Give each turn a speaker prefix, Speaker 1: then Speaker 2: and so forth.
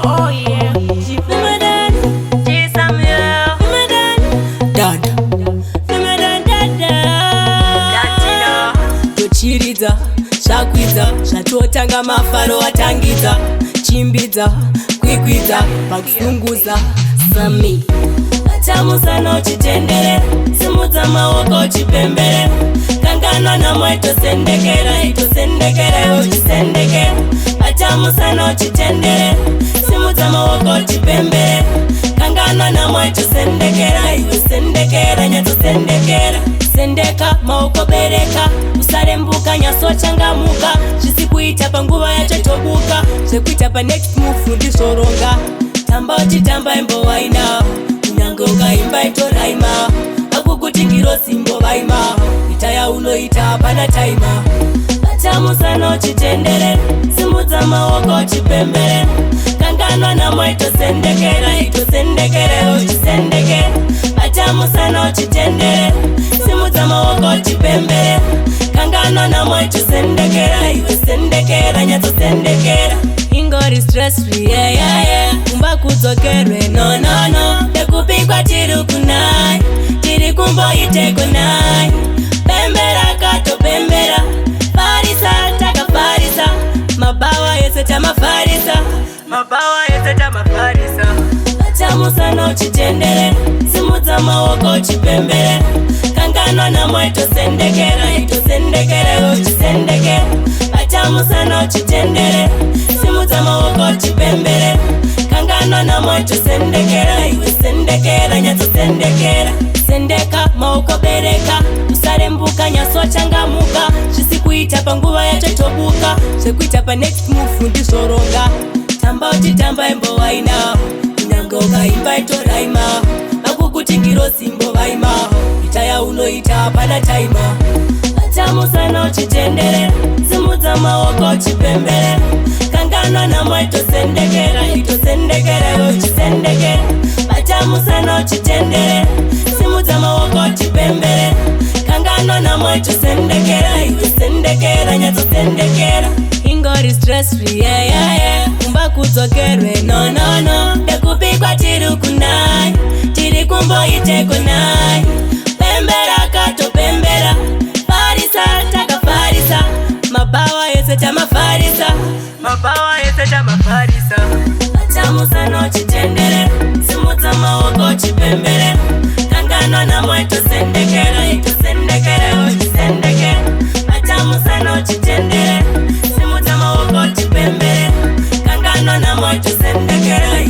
Speaker 1: Oh yeah.
Speaker 2: Femedan,
Speaker 1: G Samuel.
Speaker 2: femedan, dad. Femedan, dada.
Speaker 1: Latino.
Speaker 2: Tochiriza, shakwiza, shatotanga mafaro atangiza, chimbiza, kwikwiza, pakusunguza, sami. Tamusana uchitendere, simudza maoko uchipembere, kanganwa namwe itosendekera, itosendekera uchisendekera. Tamusana uchitendere, simudza maoko uchipembere, kanganwa namwe itosendekera, itosendekera, nyatosendekera. Sendeka maoko bereka, usarembuka nyaso changamuka, zvisikuita panguva yacho tobuka, zvekuita pa next move ndizoronga. Tamba uchitamba imbowaina, kunyange ukaimba itoraima, akukuti ngiro simbovaima, ita yaunoita hapana taima. Tamusana uchitendere, simudza maoko uchipembere, kanganwa namwe itosendekera, itosendekera uchisendekera. Tamusana uchitendere, simudza maoko uchipembere, kanganwa namwe itosendekera, itosendekera, nyatosendekera. Ingori stress free, yeah, yeah, yeah. Kumba kudzokerwe, no, no, no. Dekupikwa tiri kunai, tiri kumboite kunai. Pembera kato pembera, farisa takafarisa, mabawa yese tamafarisa, mabawa yese tamafarisa. Tamusana uchitendere, simudza maoko uchipembere, kanganwa namwe itosendekera, itosendekera uchisendekera. Tamusana uchitendere, simudza maoko uchipembere, kanganwa namwe itosendekera, itosendekera, nyatosendekera. Sendeka maoko bereka, usarembuka nyaso changamuka, zvisikuita panguva yacho tobuka, zvekuita pa next move ndizoronga. Tamba uchitamba imbowaina, kunyange ukaimba itoraima, akukuti ngiro simbovaima, ita yaunoita hapana taima. Tamusana uchitendere, simudza maoko uchipembere, kanganwa namwe itosendekera, itosendekera uchisendekera. Tamusana uchitendere, simudza maoko uchipembere, kanganwa namwe itosendekera, itosendekera, nyatosendekera. Ingori stress free, yeah, yeah, yeah. Kumba kudzokerwe, no, no, no. Dekupikwa tiri kunai, tiri kumboite kunai. Pembera kato pembera, farisa takafarisa, mabawa yese tamafarisa, mabawa yese tamafarisa. Tamusana uchitendere, simudza maoko uchipembere, kanganwa namwe itosendekera, itosendekera uchisendekera. Tamusana uchitendere, simudza maoko uchipembere, kanganwa namwe itosendekera.